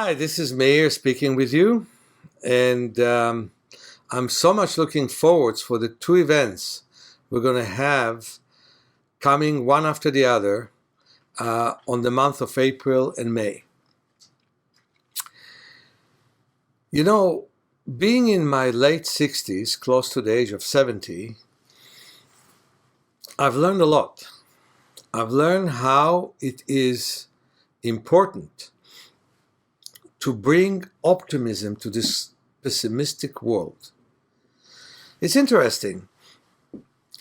Hi, this is Meir speaking with you, and I'm so much looking forward for the two events we're going to have coming one after the other on the month of April and May. You know, being in my late 60s, close to the age of 70, I've learned a lot. I've learned how it is important to bring optimism to this pessimistic world. It's interesting.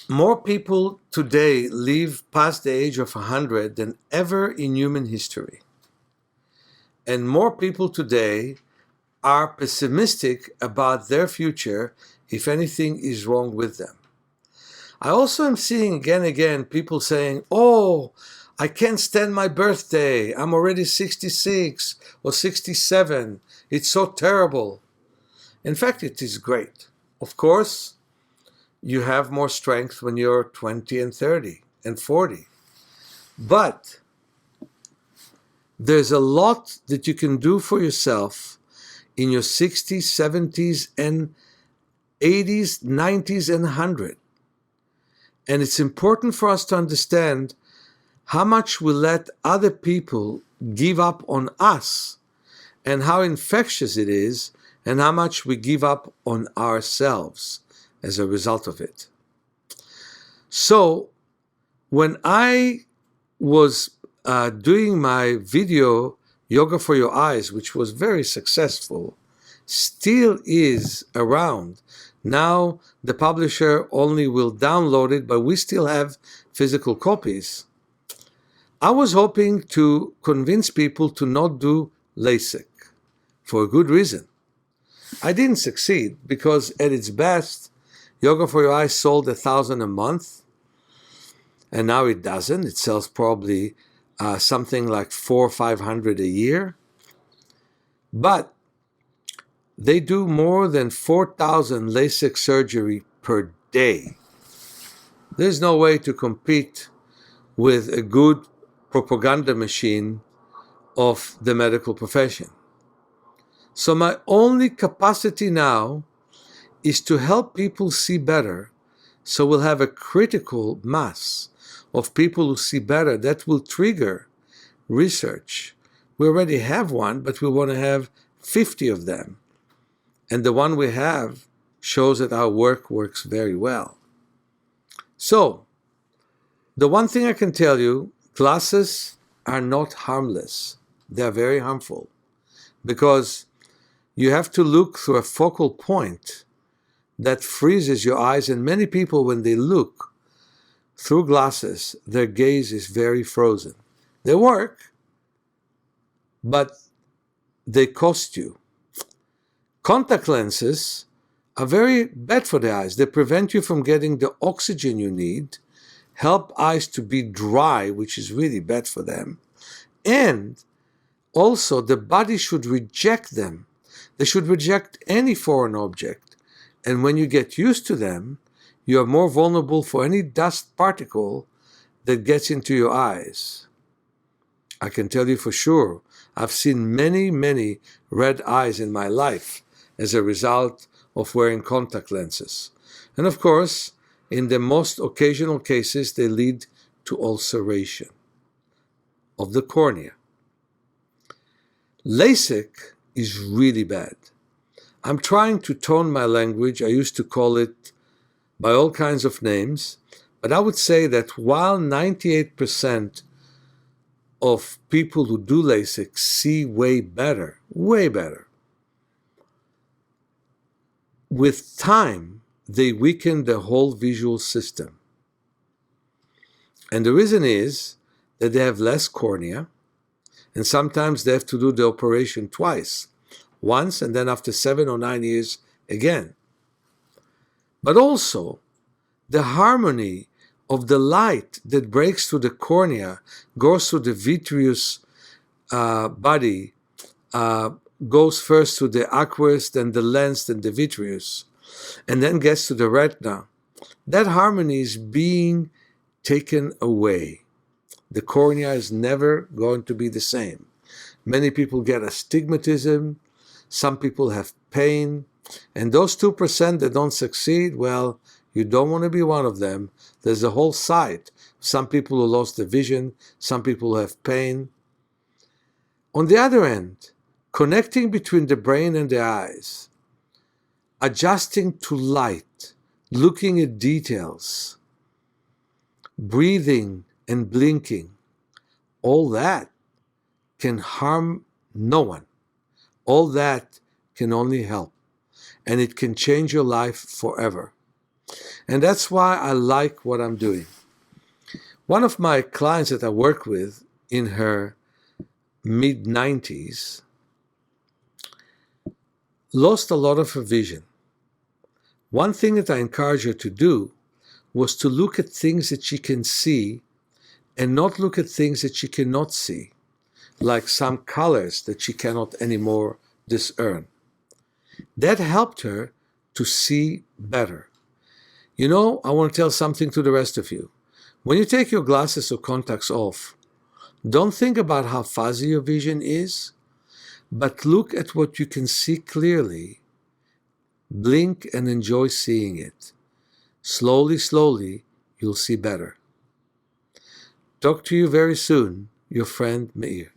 More people today live past the age of 100 than ever in human history. And more people today are pessimistic about their future if anything is wrong with them. I also am seeing again and again people saying, "Oh, I can't stand my birthday. I'm already 66 or 67. It's so terrible." In fact, it is great. Of course, you have more strength when you're 20 and 30 and 40. But there's a lot that you can do for yourself in your 60s, 70s, and 80s, 90s, and 100. And it's important for us to understand how much we let other people give up on us and how infectious it is and how much we give up on ourselves as a result of it. So when I was doing my video, Yoga for Your Eyes, which was very successful, still is around. Now the publisher only will download it, but we still have physical copies. I was hoping to convince people to not do LASIK for a good reason. I didn't succeed because at its best, Yoga for Your Eyes sold 1,000 a month, and now it doesn't. It sells probably something like 400 or 500 a year. But they do more than 4,000 LASIK surgery per day. There's no way to compete with a good propaganda machine of the medical profession. So my only capacity now is to help people see better, so we'll have a critical mass of people who see better that will trigger research. We already have one, but we want to have 50 of them. And the one we have shows that our work works very well. So, the one thing I can tell you, glasses are not harmless. They are very harmful because you have to look through a focal point that freezes your eyes. And many people, when they look through glasses, their gaze is very frozen. They work, but they cost you. Contact lenses are very bad for the eyes. They prevent you from getting the oxygen you need, help eyes to be dry, which is really bad for them. And also, the body should reject them. They should reject any foreign object. And when you get used to them, you are more vulnerable for any dust particle that gets into your eyes. I can tell you for sure, I've seen many, many red eyes in my life as a result of wearing contact lenses. And of course, in the most occasional cases, they lead to ulceration of the cornea. LASIK is really bad. I'm trying to tone my language. I used to call it by all kinds of names, but I would say that while 98% of people who do LASIK see way better, with time, they weaken the whole visual system. And the reason is that they have less cornea, and sometimes they have to do the operation twice, once and then after 7 or 9 years again. But also, the harmony of the light that breaks through the cornea, goes through the vitreous body, goes first to the aqueous, then the lens, then the vitreous, and then gets to the retina. That harmony is being taken away. The cornea is never going to be the same. Many people get astigmatism. Some people have pain. And those 2% that don't succeed, well, you don't want to be one of them. There's a whole side. Some people who lost their vision. Some people who have pain. On the other end, connecting between the brain and the eyes, adjusting to light, looking at details, breathing and blinking, all that can harm no one. All that can only help. And it can change your life forever. And that's why I like what I'm doing. One of my clients that I work with in her mid-90s lost a lot of her vision. One thing that I encourage her to do was to look at things that she can see and not look at things that she cannot see, like some colors that she cannot anymore discern. That helped her to see better. You know, I want to tell something to the rest of you. When you take your glasses or contacts off, don't think about how fuzzy your vision is, but look at what you can see clearly. Blink and enjoy seeing it. Slowly, slowly, you'll see better. Talk to you very soon, your friend Meir.